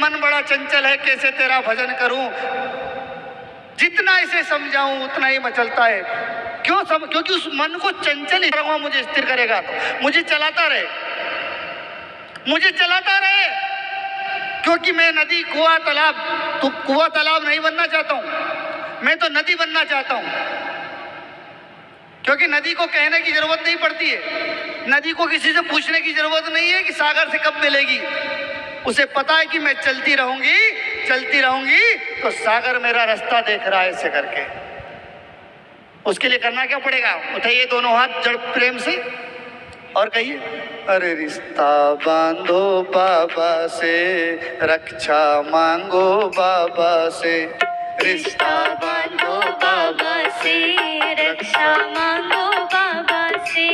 मन बड़ा चंचल है, कैसे तेरा भजन करूं। जितना इसे समझाऊं उतना ही मचलता है। क्योंकि उस मन को चंचल ही मुझे स्थिर करेगा तो मुझे चलाता रहे, मुझे चलाता रहे। क्योंकि मैं नदी, कुआं, तालाब, तो कुआं तालाब नहीं बनना चाहता हूं, मैं तो नदी बनना चाहता हूं। क्योंकि नदी को कहने की जरूरत नहीं पड़ती है, नदी को किसी से पूछने की जरूरत नहीं है कि सागर से कब मिलेगी। उसे पता है कि मैं चलती रहूंगी तो सागर मेरा रास्ता देख रहा है ऐसे करके। उसके लिए करना क्या पड़ेगा? उठाइए दोनों हाथ जड़ प्रेम से और कहिए, अरे रिश्ता बांधो बाबा से, रक्षा मांगो बाबा से। रिश्ता बांधो बाबा से, रक्षा मांगो बाबा से।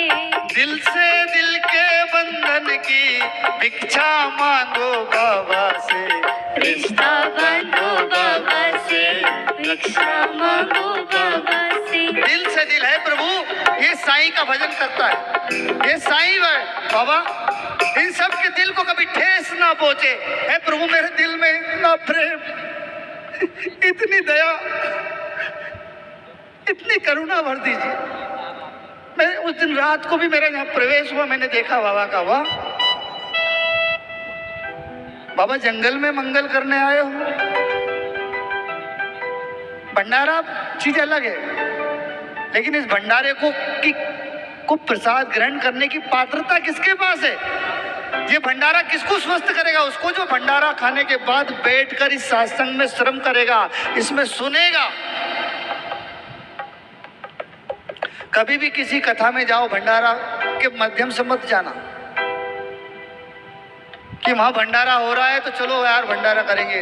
दिल से दिल के बंधन की भिक्षा मांगो बाबा से। रिश्ता बांधो बाबा से, रक्षा मांगो बाबा से। दिल से दिल है प्रभु, ये साईं का भजन करता है, ये साईं बाबा इन सब के दिल को कभी ठेस ना पहुंचे। है प्रभु, मेरे दिल में इतना प्रेम, इतनी दया, इतनी करुणा भर दीजिए। मैं उस दिन रात को भी मेरा यहाँ प्रवेश हुआ, मैंने देखा बाबा का। वाह बाबा, जंगल में मंगल करने आए हो। भंडारा चीज अलग है, लेकिन इस भंडारे को प्रसाद ग्रहण करने की पात्रता किसके पास है? ये भंडारा किसको स्वस्थ करेगा? उसको जो भंडारा खाने के बाद बैठकर इस सत्संग में श्रम करेगा, इसमें सुनेगा। कभी भी किसी कथा में जाओ, भंडारा के माध्यम से मत जाना कि वहां भंडारा हो रहा है तो चलो यार भंडारा करेंगे।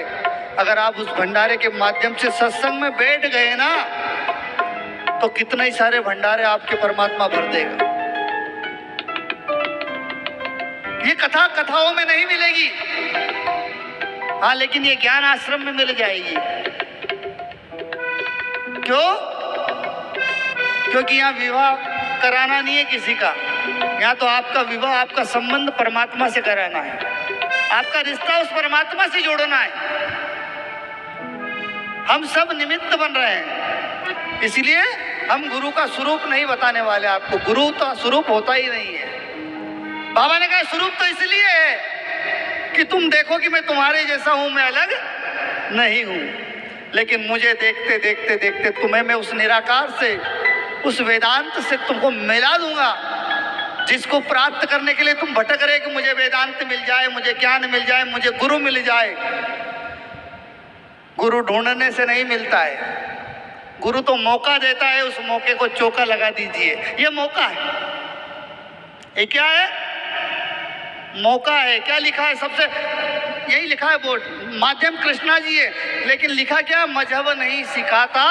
अगर आप उस भंडारे के माध्यम से सत्संग में बैठ गए ना, तो कितने ही सारे भंडारे आपके परमात्मा भर देगा। ये कथा कथाओं में नहीं मिलेगी, हाँ, लेकिन ये ज्ञान आश्रम में मिल जाएगी। क्यों? क्योंकि यहाँ विवाह कराना नहीं है किसी का, यहाँ तो आपका विवाह, आपका संबंध परमात्मा से कराना है, आपका रिश्ता उस परमात्मा से जोड़ना है। हम सब निमित्त बन रहे हैं, इसलिए हम गुरु का स्वरूप नहीं बताने वाले आपको। गुरु तो स्वरूप होता ही नहीं है। बाबा ने कहा स्वरूप तो इसलिए है कि तुम देखो कि मैं तुम्हारे जैसा हूं, मैं अलग नहीं हूं। लेकिन मुझे देखते देखते देखते तुम्हें मैं उस निराकार से, उस वेदांत से तुमको मिला दूंगा, जिसको प्राप्त करने के लिए तुम भटक रहे कि मुझे वेदांत मिल जाए, मुझे ज्ञान मिल जाए, मुझे गुरु मिल जाए। गुरु ढूंढने से नहीं मिलता है, गुरु तो मौका देता है, उस मौके को चौका लगा दीजिए। ये मौका है, ये क्या है? मौका है। क्या लिखा है? सबसे यही लिखा है बोर्ड, माध्यम कृष्णा जी है, लेकिन लिखा क्या? मजहब नहीं सिखाता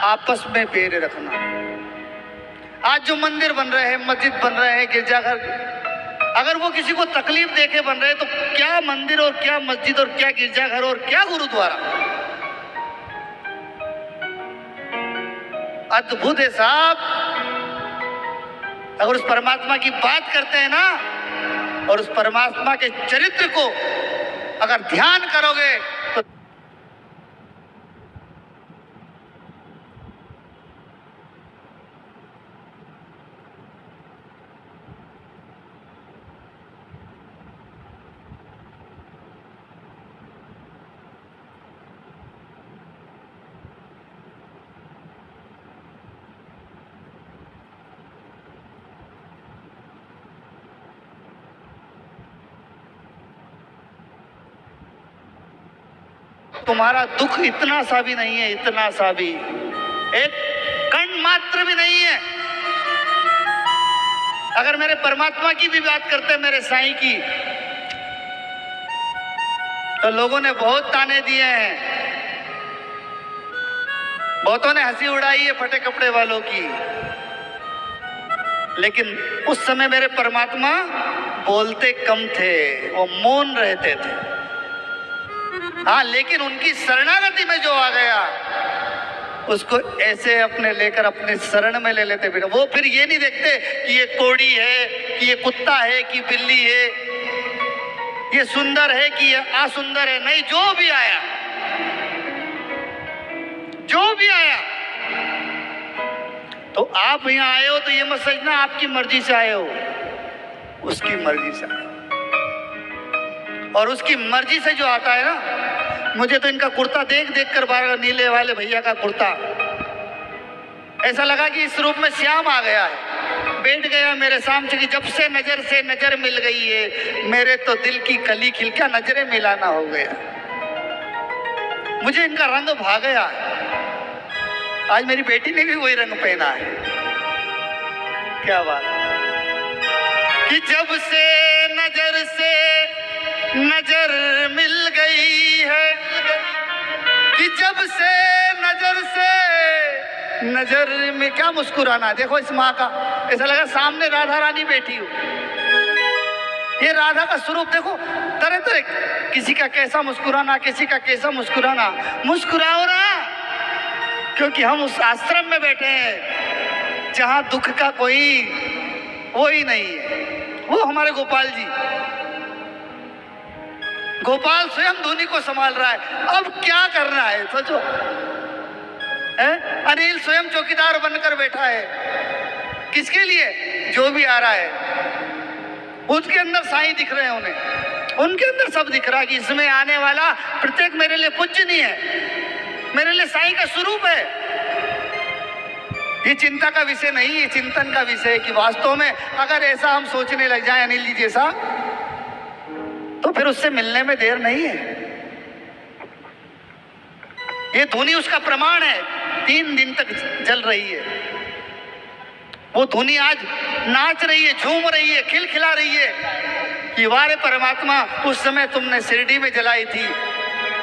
आपस में बैर रखना। आज जो मंदिर बन रहे हैं, मस्जिद बन रहे हैं, गिरजाघर, अगर वो किसी को तकलीफ देके बन रहे हैं तो क्या मंदिर और क्या मस्जिद और क्या गिरजाघर और क्या गुरुद्वारा? अद्भुत है साहब। अगर उस परमात्मा की बात करते हैं ना, और उस परमात्मा के चरित्र को अगर ध्यान करोगे तो तुम्हारा दुख इतना सा भी नहीं है, इतना सा भी, एक कण मात्र भी नहीं है। अगर मेरे परमात्मा की भी बात करते हैं, मेरे साईं की, तो लोगों ने बहुत ताने दिए हैं, बहुतों ने हंसी उड़ाई है फटे कपड़े वालों की। लेकिन उस समय मेरे परमात्मा बोलते कम थे, वो मौन रहते थे। हाँ, लेकिन उनकी शरणागति में जो आ गया, उसको ऐसे अपने लेकर अपने शरण में ले लेते। बेटा वो फिर ये नहीं देखते कि ये कोड़ी है, कि ये कुत्ता है, कि बिल्ली है। ये सुंदर है कि ये असुंदर है, नहीं, जो भी आया, जो भी आया। तो आप यहाँ आए हो तो ये मत समझना आपकी मर्जी से आए हो, उसकी मर्जी से आए। और उसकी मर्जी से जो आता है ना, मुझे तो इनका कुर्ता देख देख कर बार नीले वाले भैया का कुर्ता ऐसा लगा कि इस रूप में श्याम आ गया है, बैठ गया मेरे सामने कि जब से नजर मिल गई है, मेरे तो दिल की कली खिल, क्या नजरें मिलाना हो गया, मुझे इनका रंग भा गया है। आज मेरी बेटी ने भी वही रंग पहना है, क्या बात कि जब से नजर मिल गई है, कि जब से नजर में, क्या मुस्कुराना, देखो इस माँ का, ऐसा लगा सामने राधा रानी बैठी हो। ये राधा का स्वरूप देखो, तरह तरह, किसी का कैसा मुस्कुराना, किसी का कैसा मुस्कुराना। मुस्कुराओ ना, क्योंकि हम उस आश्रम में बैठे हैं जहां दुख का कोई वो ही नहीं है। वो हमारे गोपाल जी, गोपाल स्वयं धुनी को संभाल रहा है। अब क्या करना है सोचो, अनिल स्वयं चौकीदार बनकर बैठा है, किसके लिए, जो भी आ रहा है उसके अंदर साईं दिख रहे हैं उन्हें, उनके अंदर सब दिख रहा है कि इसमें आने वाला प्रत्येक मेरे लिए पूजनीय है, मेरे लिए साईं का स्वरूप है। ये चिंता का विषय नहीं, ये चिंतन का विषय है कि वास्तव में अगर ऐसा हम सोचने लग जाए अनिल जी जैसा, तो फिर उससे मिलने में देर नहीं है। ये धुनी उसका प्रमाण है, 3 दिन तक जल रही है। वो धुनी आज नाच रही है, झूम रही है, खिलखिला रही है कि वारे परमात्मा, उस समय तुमने शिरडी में जलाई थी,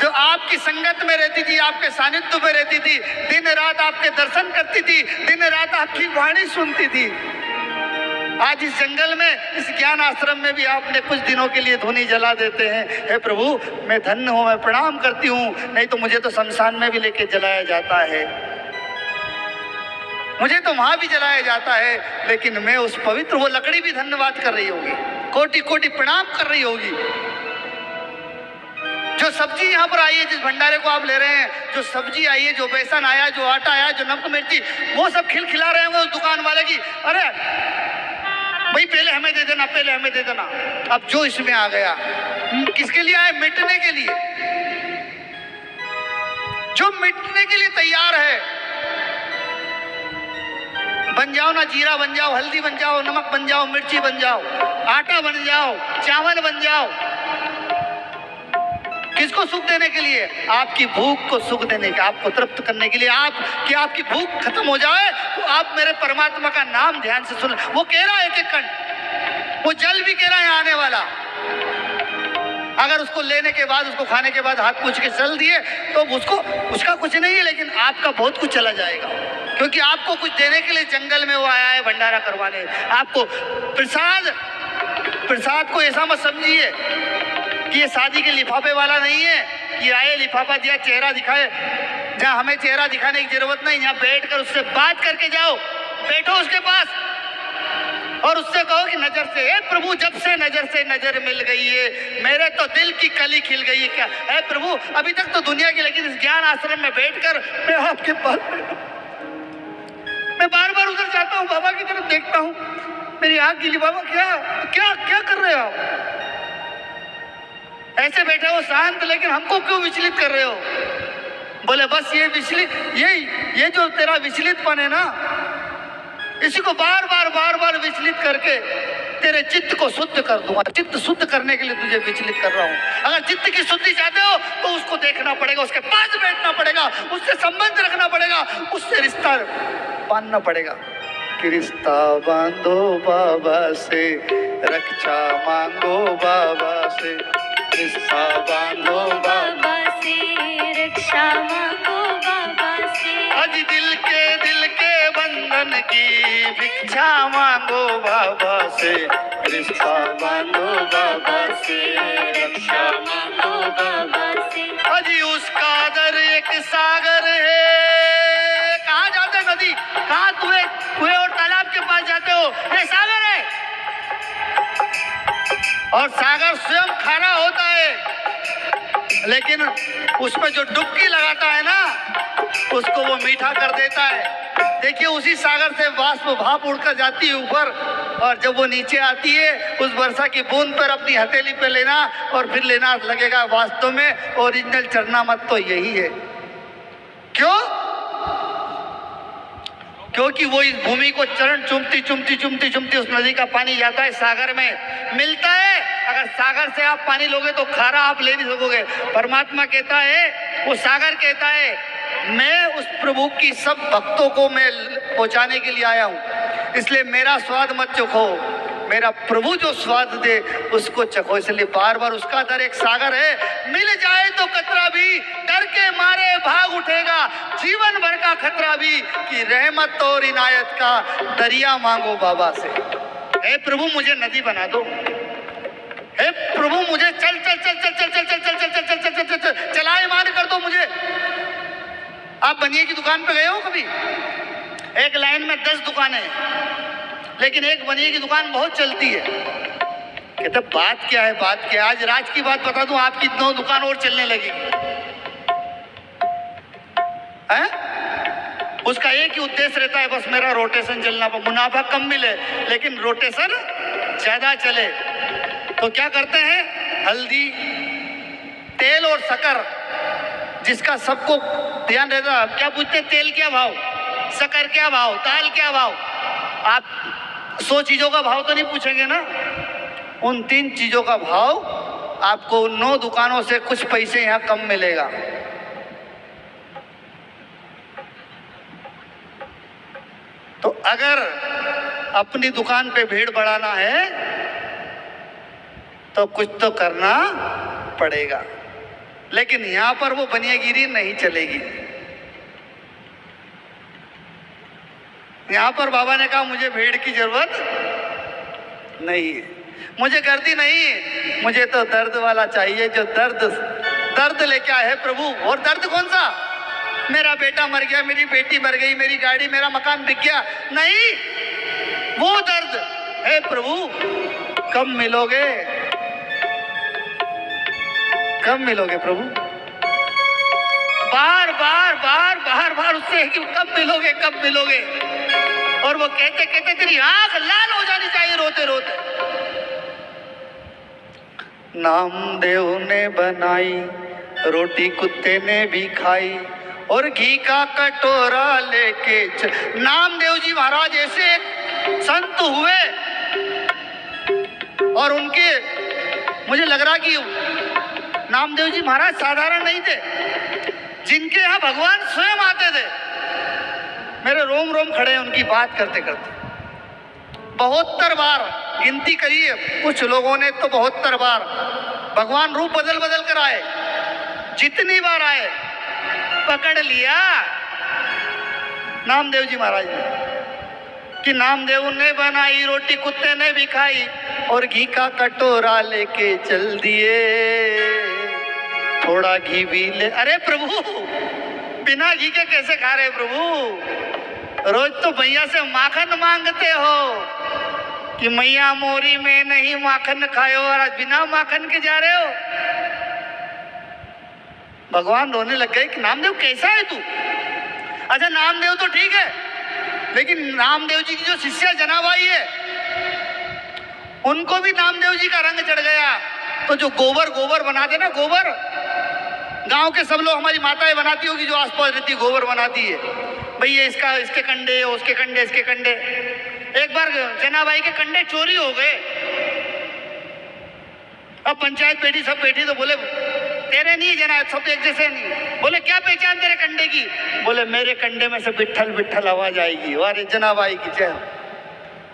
जो आपकी संगत में रहती थी, आपके सानिध्य में रहती थी, दिन रात आपके दर्शन करती थी, दिन रात आपकी वाणी सुनती थी। आज इस जंगल में, इस ज्ञान आश्रम में भी आपने कुछ दिनों के लिए धुनी जला देते हैं। हे प्रभु, मैं धन्य हूं, मैं प्रणाम करती हूँ, नहीं तो मुझे तो शमशान में भी लेके जलाया जाता है, मुझे तो वहां भी जलाया जाता है, लेकिन मैं उस पवित्र, वो लकड़ी भी धन्यवाद कर रही होगी, कोटि कोटि प्रणाम कर रही होगी। जो सब्जी यहाँ पर आई है, जिस भंडारे को आप ले रहे हैं, जो सब्जी आई है, जो बेसन आया, जो आटा आया, जो नमक मिर्ची, वो सब खिलखिला रहे होंगे उस दुकान वाले की, अरे भाई पहले हमें दे देना, पहले हमें दे देना। अब जो इसमें आ गया, किसके लिए आए, मिटने के लिए, जो मिटने के लिए तैयार है। बन जाओ ना, जीरा बन जाओ, हल्दी बन जाओ, नमक बन जाओ, मिर्ची बन जाओ, आटा बन जाओ, चावल बन जाओ, किसको सुख देने के लिए, आपकी भूख को सुख देने के, आपको तृप्त करने के लिए, कि आपकी भूख खत्म हो जाए तो आप मेरे परमात्मा का नाम ध्यान से सुन। वो कह रहा है एक एक कण, वो जल भी कह रहा है आने वाला, अगर उसको लेने के बाद, उसको खाने के बाद हाथ पूछ के चल दिए तो उसका कुछ नहीं है, लेकिन आपका बहुत कुछ चला जाएगा, क्योंकि आपको कुछ देने के लिए जंगल में वो आया है भंडारा करवाने। आपको प्रसाद को ऐसा मत समझिए कि ये शादी के लिफाफे वाला नहीं है कि आए लिफाफा दिया, चेहरा दिखाए। जहाँ हमें चेहरा दिखाने की जरूरत नहीं, यहाँ बैठकर उससे बात करके जाओ, बैठो उसके पास और उससे कहो कि नजर से, हे प्रभु, जब से नजर मिल गई है, मेरे तो दिल की कली खिल गई है। क्या है प्रभु, अभी तक तो दुनिया की, लेकिन इस ज्ञान आश्रम में बैठकर मैं आपके पास, मैं बार बार उधर जाता हूँ, बाबा की तरफ देखता हूँ, मेरी आंख गिली, बाबा क्या कर रहे हो, ऐसे बैठे हो शांत, लेकिन हमको क्यों विचलित कर रहे हो। बोले बस ये विचलित, ये जो तेरा विचलितपन है ना, इसी को बार बार विचलित करके तेरे चित्त को शुद्ध कर दूंगा। चित्त शुद्ध करने के लिए तुझे विचलित कर रहा हूँ। अगर चित्त की शुद्धि चाहते हो तो उसको देखना पड़ेगा, उसके पास बैठना पड़ेगा, उससे संबंध रखना पड़ेगा, उससे रिश्ता बांधना पड़ेगा। कि रिश्ता बांधो बाबा से, रक्षा मांगो बाबा से, रिश्ता बांधो बाबा से, रक्षा मांगो बाबा से, आज दिल के बंधन की भिक्षा मांगो बाबा से, रिश्ता बांधो बाबा से, रक्षा मांगो बाबा से। अजी उसका दर एक सागर है। कहाँ जाते नदी, कहाँ कुएं और तालाब के पास जाते हो, ये सागर है। और सागर स्वयं खारा होता है, लेकिन उसमें जो डुबकी लगाता है ना, उसको वो मीठा कर देता है। देखिए, उसी सागर से वाष्प भाप उड़कर जाती है ऊपर, और जब वो नीचे आती है, उस वर्षा की बूंद पर अपनी हथेली पे लेना और फिर लेना लगेगा। वास्तव में ओरिजिनल चरणामत तो यही है। क्यों? क्योंकि वो इस भूमि को चरण चुमती चुमती चुमती चुमती उस नदी का पानी जाता है सागर में मिलता है। अगर सागर से आप पानी लोगे तो खारा आप ले नहीं सकोगे। परमात्मा कहता है, वो सागर कहता है, मैं उस प्रभु की सब भक्तों को मैं पहुंचाने के लिए आया हूं, इसलिए मेरा स्वाद मत चखो, मेरा प्रभु जो स्वाद दे उसको चखो। इसलिए बार बार उसका दर एक सागर है, मिल जाए तो कतरा भी डर के मारे भाग उठेगा, जीवन भर का खतरा भी कि रहमत और इनायत का दरिया मांगो बाबा से। हे प्रभु मुझे नदी बना दो, हे प्रभु मुझे चल चल चल चल चल चल चल चल चल चल चल चल चल चलायमान कर दो मुझे। आप बनिए की दुकान पे गए हो कभी? एक लाइन में 10 दुकानें हैं, लेकिन एक बनिए की दुकान बहुत चलती है। कहते बात क्या है, बात क्या है? आज राज की बात बता दूं, आपकी 2 दुकान और चलने लगेगी। उसका एक ही उद्देश्य रहता है, बस मेरा रोटेशन चलना, मुनाफा कम मिले लेकिन रोटेशन ज्यादा चले। तो क्या करते हैं? हल्दी, तेल और शक्कर, जिसका सबको ध्यान रहता है। क्या पूछते हैं? तेल क्या भाव, शक्कर क्या भाव, दाल क्या भाव? आप 100 चीजों का भाव तो नहीं पूछेंगे ना। उन 3 चीजों का भाव आपको उन 9 दुकानों से कुछ पैसे यहाँ कम मिलेगा। तो अगर अपनी दुकान पे भीड़ बढ़ाना है तो कुछ तो करना पड़ेगा, लेकिन यहां पर वो बनियागिरी नहीं चलेगी। यहां पर बाबा ने कहा मुझे भीड़ की जरूरत नहीं है, मुझे गर्दी नहीं, मुझे तो दर्द वाला चाहिए जो दर्द लेके आए है प्रभु। और दर्द कौन सा? मेरा बेटा मर गया, मेरी बेटी मर गई, मेरी गाड़ी, मेरा मकान बिक गया, नहीं, वो दर्द है प्रभु। कब मिलोगे, कब मिलोगे प्रभु? बार बार बार बार बार उससे कि कब मिलोगे, कब मिलोगे? और वो कहते कहते तेरी आंख लाल हो जानी चाहिए रोते रोते। नामदेव ने बनाई रोटी, कुत्ते ने भी खाई, और घी का कटोरा लेके नामदेव जी महाराज ऐसे एक संत हुए, और उनके मुझे लग रहा कि नामदेव जी महाराज साधारण नहीं थे, जिनके यहाँ भगवान स्वयं आते थे। मेरे रोम रोम खड़े हैं उनकी बात करते करते। 72 बार गिनती करिए, कुछ लोगों ने तो 72 बार भगवान रूप बदल बदल कर आए। जितनी बार आए पकड़ लिया नामदेव जी महाराज ने कि नामदेव ने बनाई रोटी, कुत्ते ने भी खाई, और घी का कटोरा लेके चल दिए, थोड़ा घी भी ले। अरे प्रभु, बिना घी के कैसे खा रहे प्रभु? रोज तो भैया से माखन मांगते हो कि मैया मोरी में नहीं माखन खायो, और आज बिना माखन के जा रहे हो। भगवान रोने लग गए कि नामदेव कैसा है तू? अच्छा नामदेव तो ठीक है, लेकिन नामदेव जी की जो शिष्या जनाबाई है, उनको भी नामदेव जी का रंग चढ़ गया। तो जो गोबर बनाते ना, गोबर गांव के सब लोग, हमारी माताएं बनाती होगी जो आसपास रहती, गोबर बनाती है भैया, इसका इसके कंडे, उसके कंडे, इसके कंडे। एक बार जनाबाई के कंडे चोरी हो गए। अब पंचायत बैठी, सब बैठी, तो बोले तेरे नहीं जना, सब एक जैसे नहीं। बोले क्या पहचान तेरे कंडे की? बोले मेरे कंडे में से विट्ठल विट्ठल आवाज आएगी। अरे जनाबाई की जय।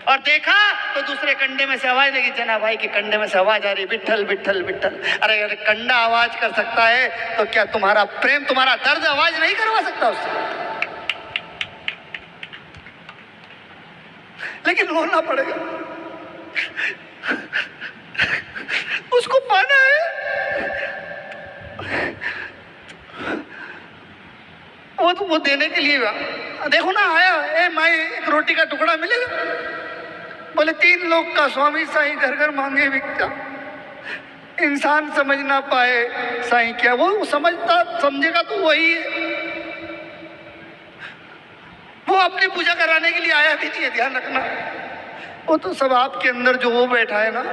और देखा तो दूसरे कंडे में से आवाज लगी, जनाबाई के कंडे में से आवाज आ रही, विट्ठल विट्ठल विट्ठल। अरे अरे कंडा आवाज कर सकता है तो क्या तुम्हारा प्रेम, तुम्हारा दर्द आवाज नहीं करवा सकता उससे? लेकिन रोना पड़ेगा, उसको पाना है। वो देने के लिए देखो ना आया, ए माई एक रोटी का टुकड़ा मिलेगा? बोले 3 लोग का स्वामी साईं घर घर मांगे भिक्षा। इंसान समझ ना पाए साईं क्या, वो समझता समझेगा तो वही है। वो अपनी पूजा कराने के लिए आया भी नहीं है, ध्यान रखना। वो तो सब आपके अंदर जो वो बैठा है ना,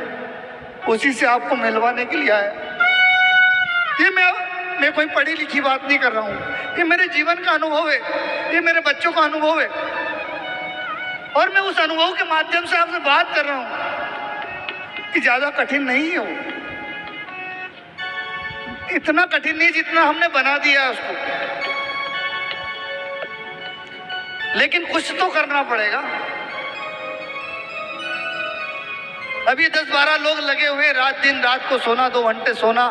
उसी से आपको मिलवाने के लिए आया। ये मैं कोई पढ़ी लिखी बात नहीं कर रहा हूँ, ये मेरे जीवन का अनुभव है, ये मेरे बच्चों का अनुभव है, और मैं उस अनुभव के माध्यम से आपसे बात कर रहा हूँ कि ज्यादा कठिन नहीं है वो, इतना कठिन नहीं जितना हमने बना दिया है उसको, लेकिन कुछ तो करना पड़ेगा। अभी 10-12 लोग लगे हुए रात दिन, रात को सोना, 2 घंटे सोना,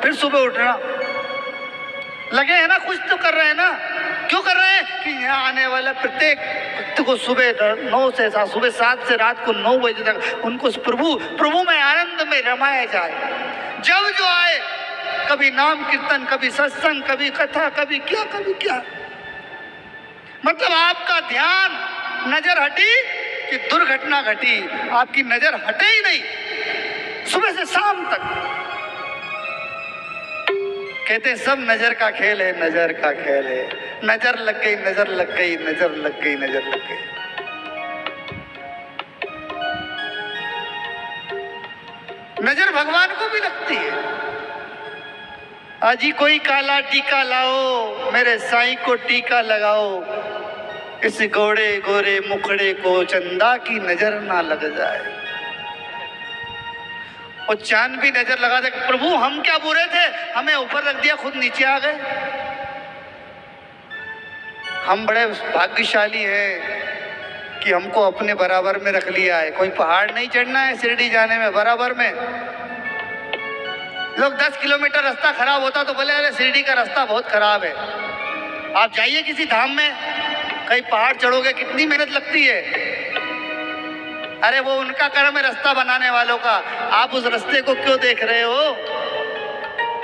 फिर सुबह उठना, लगे हैं ना, कुछ तो कर रहे हैं ना। क्यों कर रहे हैं? कि यहाँ आने वाला प्रत्येक व्यक्ति को सुबह 9 से सुबह 7 से रात को 9 बजे तक उनको प्रभु में आनंद में रमाया जाए। जब जो आए, कभी नाम कीर्तन, कभी सत्संग, कभी कथा, कभी क्या। मतलब आपका ध्यान, नजर हटी कि दुर्घटना घटी, आपकी नजर हटे ही नहीं सुबह से शाम तक। कहते हैं सब नजर का खेल है, नजर का खेल है। नजर लग गई, नजर लग गई, नजर लग गई, नजर लग गई। नजर भगवान को भी लगती है। अजी कोई काला टीका लाओ, मेरे साईं को टीका लगाओ, इस गोरे गोरे मुखड़े को चंदा की नजर ना लग जाए। और चांद भी नजर लगा दे, प्रभु हम क्या बुरे थे, हमें ऊपर रख दिया, खुद नीचे आ गए। हम बड़े भाग्यशाली हैं कि हमको अपने बराबर में रख लिया है। कोई पहाड़ नहीं चढ़ना है शिरडी जाने में, बराबर में। लोग 10 किलोमीटर रास्ता खराब होता तो बोले अरे शिरडी का रास्ता बहुत खराब है। आप जाइए किसी धाम में, कहीं पहाड़ चढ़ोगे, कितनी मेहनत लगती है। अरे वो उनका कर्म है रास्ता बनाने वालों का, आप उस रास्ते को क्यों देख रहे हो?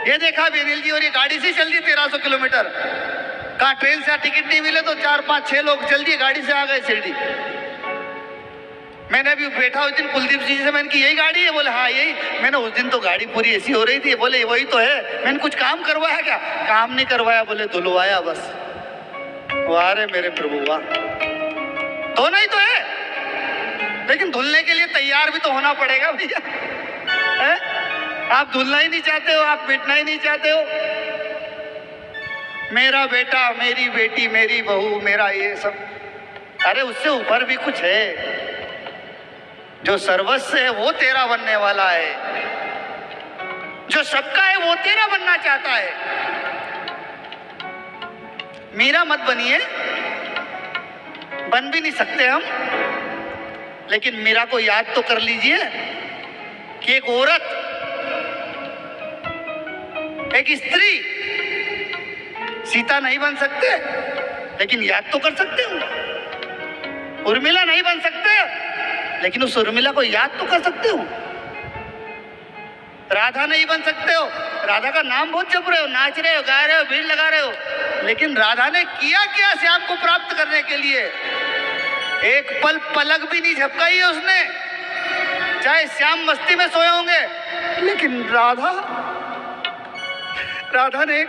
ये देखा भी अनिल जी, और ये गाड़ी से चल दी 1300 किलोमीटर। कहाँ ट्रेन से टिकट नहीं मिले तो 4-5-6 लोग जल्दी गाड़ी से आ गए शिरडी। मैंने अभी बैठा उस दिन कुलदीप जी से, मैंने की यही गाड़ी है? बोले हाँ यही। मैंने उस दिन तो गाड़ी पूरी ऐसी हो रही थी, बोले वही तो है। मैंने कुछ काम करवाया क्या? काम नहीं करवाया, बोले धुलवाया बस। वाह रे मेरे प्रभु वाह, धोना ही तो है, लेकिन धुलने के लिए तैयार भी तो होना पड़ेगा भैया। आप धुलना ही नहीं चाहते हो, आप मिटना ही नहीं चाहते हो। मेरा बेटा, मेरी बेटी, मेरी बहू, मेरा ये सब, अरे उससे ऊपर भी कुछ है। जो सर्वस्व है वो तेरा बनने वाला है, जो सबका है वो तेरा बनना चाहता है। मेरा मत बनिए, बन भी नहीं सकते हम, लेकिन मीरा को याद तो कर लीजिए कि एक औरत, एक स्त्री, सीता नहीं बन सकते लेकिन याद तो कर सकते हो। उर्मिला नहीं बन सकते लेकिन उस उर्मिला को याद तो कर सकते हो। राधा नहीं बन सकते हो, राधा का नाम बहुत जप रहे हो, नाच रहे हो, गा रहे हो, भीड़ लगा रहे हो, लेकिन राधा ने किया क्या श्याम को प्राप्त करने के लिए? एक पल पलक भी नहीं झपकाई है उसने। चाहे श्याम मस्ती में सोए होंगे, लेकिन राधा ने एक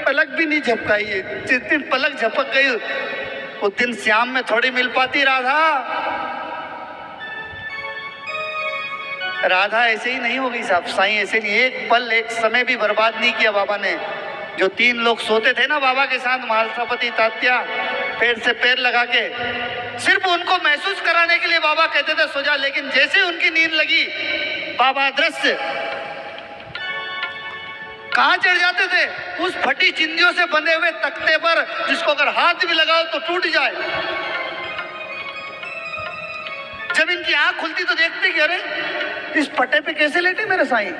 पलक भी नहीं झपकाई है। जिस दिन पलक झपक गई उस दिन श्याम में थोड़ी मिल पाती राधा। राधा ऐसे ही नहीं होगी साहब, साईं ऐसे नहीं। एक पल, एक समय भी बर्बाद नहीं किया बाबा ने। जो 3 लोग सोते थे ना बाबा के साथ, महाराष्ट्रपति तात्या, पैर से पैर लगा के, सिर्फ उनको महसूस कराने के लिए बाबा कहते थे सो जा, लेकिन जैसे उनकी नींद लगी बाबा दृश्य कहां चढ़ जाते थे? उस फटी चिंदियों से बंधे हुए तख्ते पर, जिसको अगर हाथ भी लगाओ तो टूट जाए। जब इनकी आंख खुलती तो देखते कि अरे इस फटे पे कैसे लेटे मेरे साईं।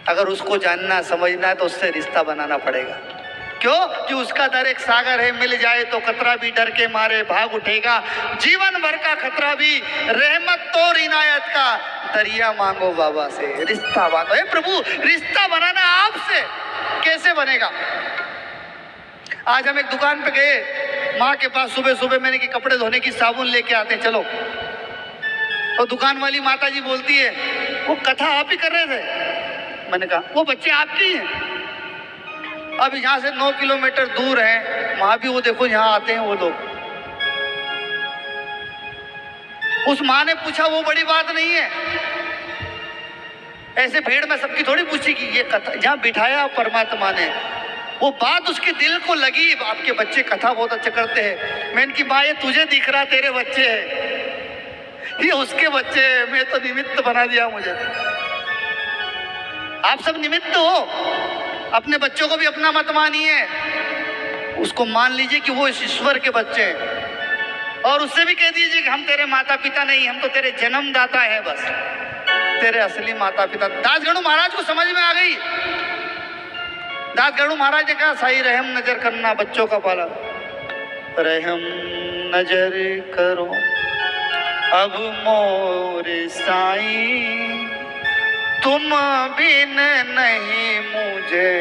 अगर उसको जानना समझना है तो उससे रिश्ता बनाना पड़ेगा। क्यों? कि उसका दर एक सागर है, मिल जाए तो कतरा भी डर के मारे भाग उठेगा। जीवन भर का खतरा भी रहमत तो इनायत का दरिया मांगो बाबा से, रिश्ता मांगो। हे प्रभु, रिश्ता बनाना आपसे कैसे बनेगा? आज हम एक दुकान पे गए, माँ के पास सुबह सुबह मैंने कि कपड़े धोने की साबुन लेके आते, चलो। तो दुकान वाली माता जी बोलती है, वो कथा आप ही कर रहे थे? मैंने कहा वो बच्चे आपके ही हैं। अब यहाँ से 9 किलोमीटर दूर है, वहां भी वो देखो यहाँ आते हैं वो लोग। उस माँ ने पूछा, वो बड़ी बात नहीं है, ऐसे भीड़ में सबकी थोड़ी पूछी कि ये कथा जहाँ बिठाया परमात्मा ने, वो बात उसके दिल को लगी। आपके बच्चे कथा बहुत अच्छा करते हैं। मैं इनकी माँ, ये तुझे दिख रहा तेरे बच्चे हैं, ये उसके बच्चे हैं, मैं तो निमित्त बना दिया मुझे। आप सब निमित्त हो, अपने बच्चों को भी अपना मत मानिए, उसको मान लीजिए कि वो इस ईश्वर के बच्चे हैं। और उससे भी कह दीजिए कि हम तेरे माता पिता नहीं, हम तो तेरे जन्मदाता हैं, बस तेरे असली माता पिता। दासगणु महाराज को समझ में आ गई। दासगणु महाराज ने कहा, साईं रहम नजर करना बच्चों का पालन, रहम नजर करो अब मोरे साईं, तुम बिन नहीं मुझे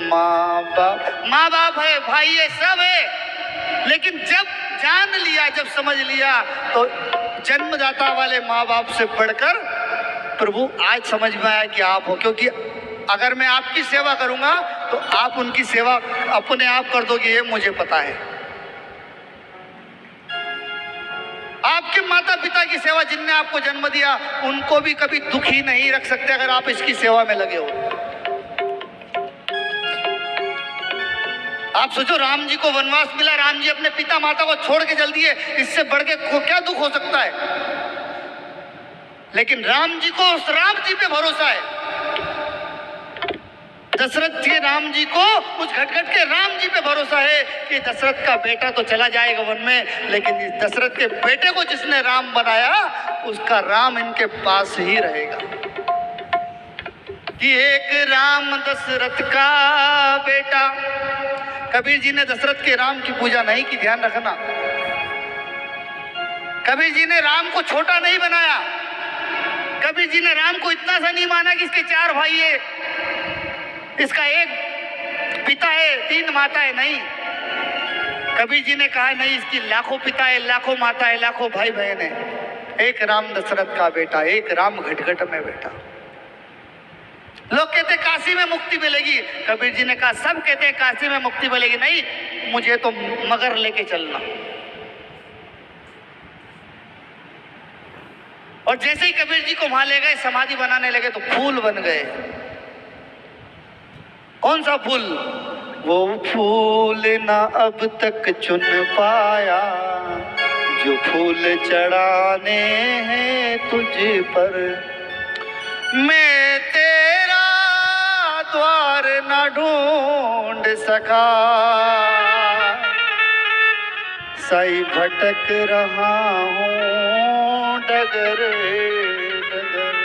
माँ बाप है, भाई है, सब है, लेकिन जब जान लिया, जब समझ लिया, तो जन्मदाता वाले माँ बाप से बढ़कर प्रभु आज समझ में आया कि आप हो। क्योंकि अगर मैं आपकी सेवा करूंगा तो आप उनकी सेवा अपने आप कर दोगे, ये मुझे पता है। आपके माता पिता की सेवा, जिनने आपको जन्म दिया, उनको भी कभी दुखी नहीं रख सकते अगर आप इसकी सेवा में लगे हो। आप सोचो, राम जी को वनवास मिला, राम जी अपने पिता माता को छोड़ के चल दिए, इससे बढ़ के क्या दुख हो सकता है? लेकिन राम जी को उस राम जी पे भरोसा है। दशरथ के राम जी को उस घटघट के राम जी पे भरोसा है कि दशरथ का बेटा तो चला जाएगा वन में, लेकिन इस दशरथ के बेटे को जिसने राम बनाया, उसका राम इनके पास ही रहेगा। कि एक राम दशरथ का बेटा। कबीर जी ने दशरथ के राम की पूजा नहीं की, ध्यान रखना। कबीर जी ने राम को छोटा नहीं बनाया। कबीर जी ने राम को इतना सा नहीं माना कि इसके 4 भाई है, इसका एक पिता है, 3 माता है, नहीं। कबीर जी ने कहा नहीं, इसकी लाखों पिता है, लाखों माता है, लाखों भाई बहन है। एक राम दशरथ का बेटा, एक राम घटघट में बैठा। लोग कहते काशी में मुक्ति मिलेगी, कबीर जी ने कहा सब कहते हैं काशी में मुक्ति मिलेगी, नहीं, मुझे तो मगर लेके चलना। और जैसे ही कबीर जी को वहां ले गए, समाधि बनाने लगे, तो फूल बन गए। कौन सा फूल? वो फूल ना अब तक चुन पाया, जो फूल चढ़ाने हैं तुझ पर। मैं तेरा द्वार ना ढूंढ सका, साई भटक रहा हूँ डगर डगर।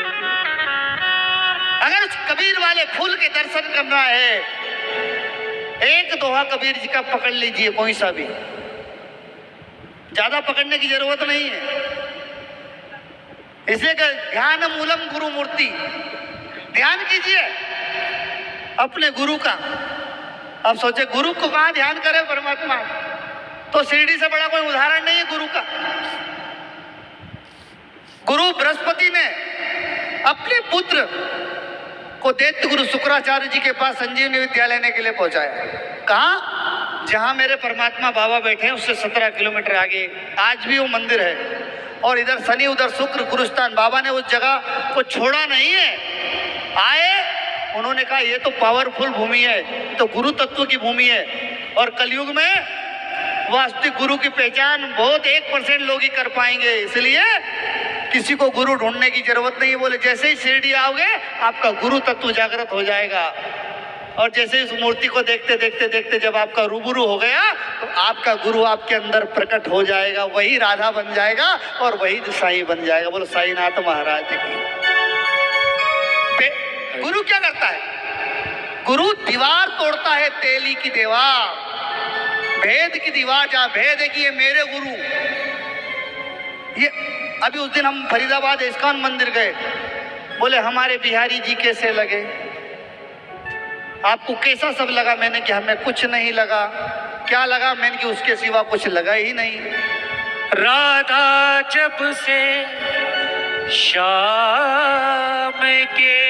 अगर उस कबीर वाले फूल के दर्शन करना है, एक दोहा कबीर जी का पकड़ लीजिए, कोई सा भी, ज्यादा पकड़ने की जरूरत नहीं है। इसलिए ध्यान मूलम गुरु मूर्ति, ध्यान कीजिए अपने गुरु का। अब सोचे गुरु को कहाँ ध्यान करे परमात्मा, तो शिरडी से बड़ा कोई उदाहरण नहीं है गुरु का। गुरु बृहस्पति ने अपने पुत्र को दैत्य गुरु शुक्राचार्य जी के पास संजीवनी विद्या लेने के लिए पहुंचाया। कहाँ? जहां मेरे परमात्मा बाबा बैठे हैं उससे 17 किलोमीटर आगे आज भी वो मंदिर है। और इधर शनि उधर शुक्र गुरुस्थान। बाबा ने उस जगह को छोड़ा नहीं है। आए, उन्होंने कहा ये तो पावरफुल भूमि है, तो गुरु तत्व की भूमि है। और कलयुग में वास्तविक गुरु की पहचान बहुत 1% लोग ही कर पाएंगे, इसलिए किसी को गुरु ढूंढने की जरूरत नहीं। बोले जैसे ही शिरडी आओगे आपका गुरु तत्व जागृत हो जाएगा। और जैसे इस मूर्ति को देखते देखते देखते जब आपका रूबरू हो गया तो आपका गुरु आपके अंदर प्रकट हो जाएगा, वही राधा बन जाएगा और वही साईं बन जाएगा। बोलो साईनाथ महाराज की। गुरु क्या करता है? गुरु दीवार तोड़ता है, तेली की दीवार, भेद की दीवार। जहां भेद है कि ये मेरे गुरु। ये अभी उस दिन हम फरीदाबाद इस्कॉन मंदिर गए, बोले हमारे बिहारी जी कैसे लगे, आपको कैसा सब लगा? मैंने कि हमें कुछ नहीं लगा। क्या लगा? मैंने कि उसके सिवा कुछ लगा ही नहीं। राधा जब से शाम के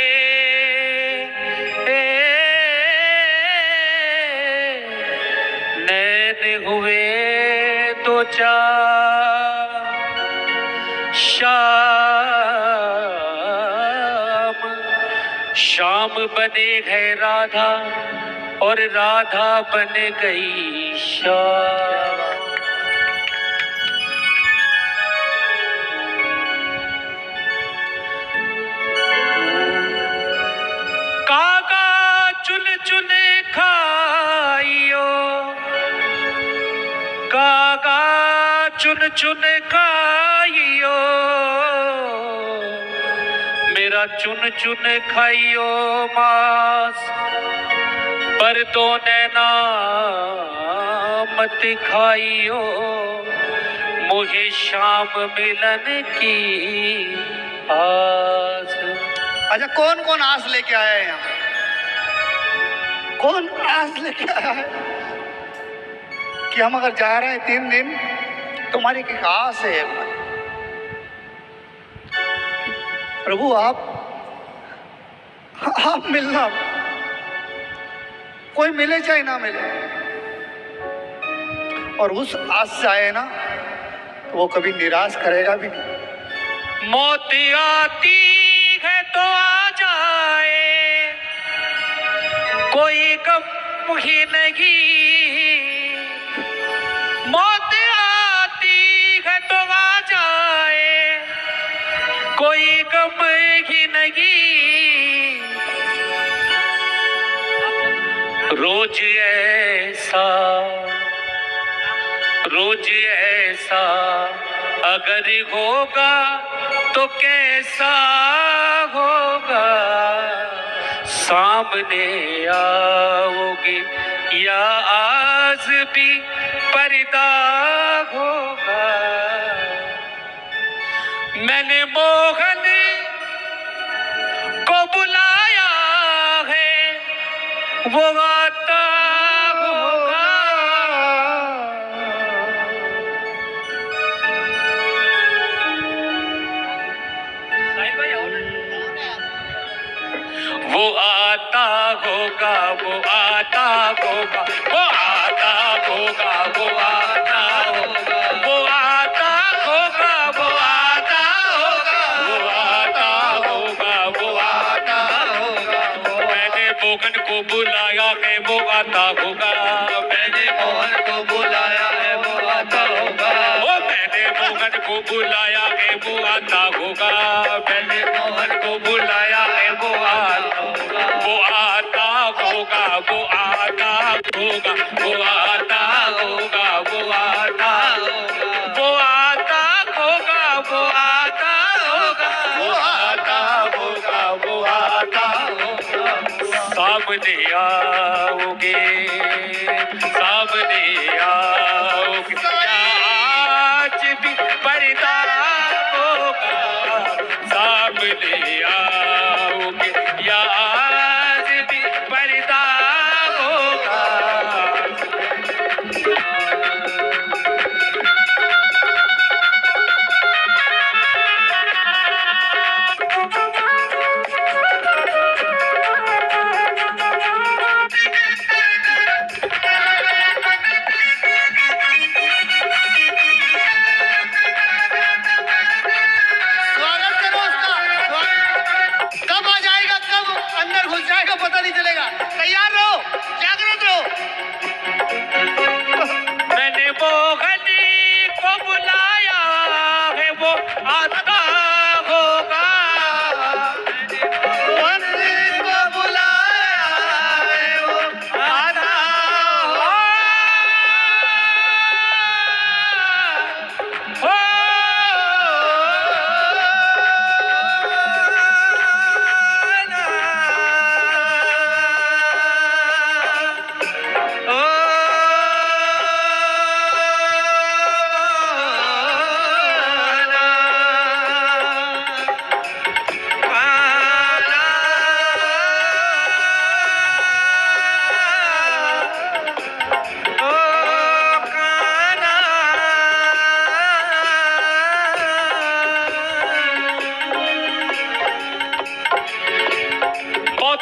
नैन हुए तो चार, शाम बने है राधा और राधा बन गई शाम। कागा चुन चुन खाइयो, कागा चुन चुन खाइयो, मेरा चुन चुन खाइयो मांस, पर तो नैना मत खाइयो, मुझे शाम मिलन की आस। अच्छा, कौन कौन आस लेके आया है यहाँ? कौन आस लेके आया है कि हम अगर जा रहे हैं 3 दिन, तुम्हारी एक आस है प्रभु, आप मिलना, कोई मिले चाहे ना मिले, और उस आस से आए ना तो वो कभी निराश करेगा भी नहीं। मौत आती है तो आ जाए, कोई गम ही नहीं, मौत आती है तो आ जाए, कोई गम ही नहीं, रोज ऐसा, रोज ऐसा अगर होगा तो कैसा होगा, सामने आओगे या आज भी पर्दा होगा। मैंने मोहन को बुलाया है, वो आता होगा, वो आता होगा, वो आता होगा, वो आता होगा, वो आता होगा, वो आता होगा, वो आता होगा, वो आता होगा, वो आता होगा। मैंने मोहन को बुलाया है, वो आता होगा, मैंने मोहन को बुलाया है, वो आता होगा, ओ मैंने मोहन को बुलाया है, वो आता होगा, मैंने मोहन को बुलाया है, वो आता होगा, वो आता होगा, वो आता होगा, वो आता होगा, वो आता होगा, वो आता होगा, वो आता होगा, वो आता होगा, वो आता होगा। सामने आओगे, सामने आओगे, आज भी पर्दा होगा, सामने आओगे या आज भी पर्दा होगा।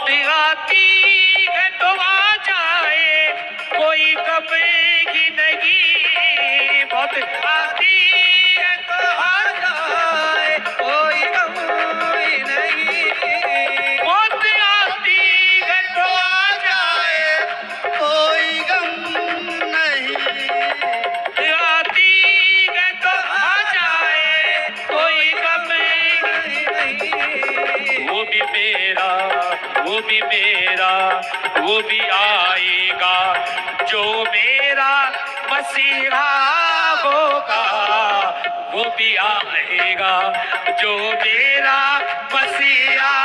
मौत आती है तो आ जाए, कोई कभी नहीं। मौत आती है तो आ जाए, कोई कभी नहीं। मौत आती है तो आ जाए, कोई गम नहीं। आती है तो आ जाए, कोई कभी नहीं। वो भी मेरा, वो भी मेरा, वो भी आएगा जो मेरा मसीहा होगा। वो भी आएगा जो मेरा मसीहा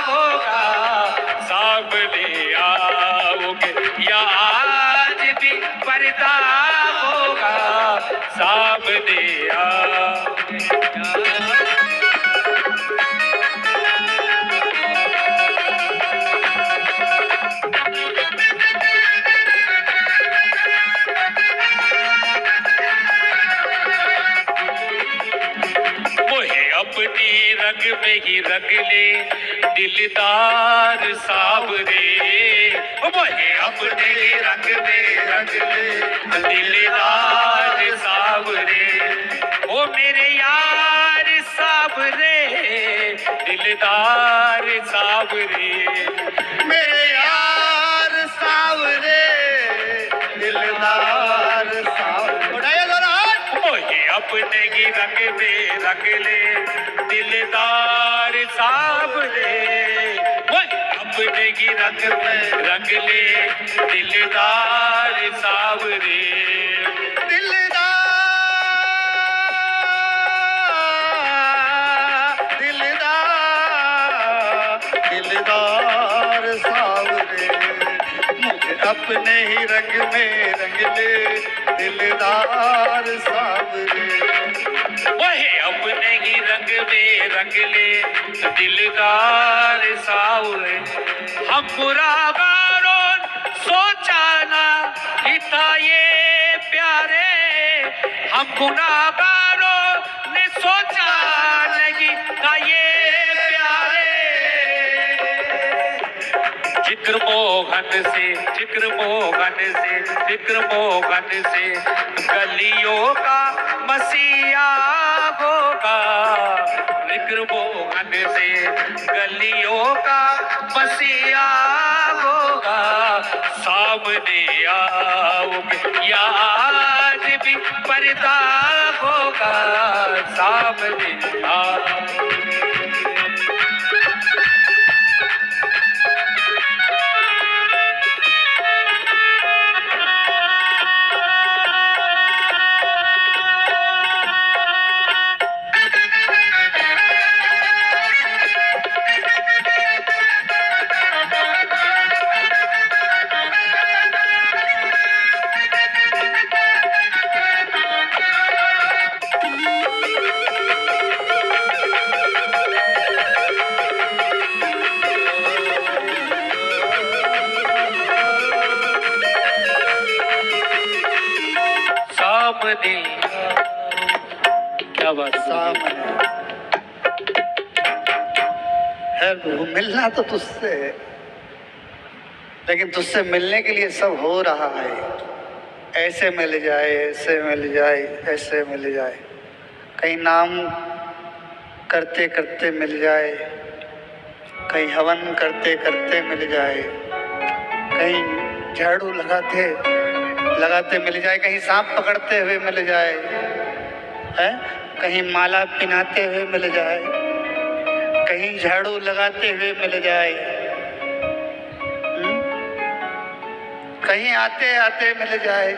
होगा। सामने आओगे या आज भी पर्दा होगा, सामने आओगे या मोहे अपनी रंग में ही रंग ले दिलदार सावरे। मोहे अपने रंग में रंग ले दिलदार सावरे। ओ मेरे यार सावरे, दिलदार सावरे। मेरे यार सावरे, दिलदार सावरे। उठाइए दोनों हाथ। मोहे अपने ही रंग में रंग ले दिलदार सावरे। मोहे अपने ही रंग में रंग ले दिलदार सावरे। दिलदार सावरे, मुझे अपने ही रंग में रंग ले दिलदार सावरे। वही अपने ही रंग में रंग ले दिलदार सावरे। हम गुनाहगारों सोचा ना कि था ये प्यारे। हम गुनाहगारों ने सोचा नहीं था ये प्यारे। चित्र मोहन से, चित्र मोहन से, चित्र मोहन से गलियों का मसीहा होगा। चित्र मोहन से गलियों का मसीहा होगा। सामने आओगे या आज भी पर्दा होगा, सामने आओगे। सामने क्या बात सामने है, वो मिलना तो तुझसे है, लेकिन तुझसे मिलने के लिए सब हो रहा है। ऐसे मिल जाए, ऐसे मिल जाए, ऐसे मिल जाए। कहीं नाम करते करते मिल जाए, कहीं हवन करते करते मिल जाए, कहीं झाड़ू लगाते लगाते मिल जाए, कहीं सांप पकड़ते हुए मिल जाए, है कहीं माला पिनाते हुए मिल जाए, कहीं झाड़ू लगाते हुए मिल जाए, कहीं आते आते मिल जाए।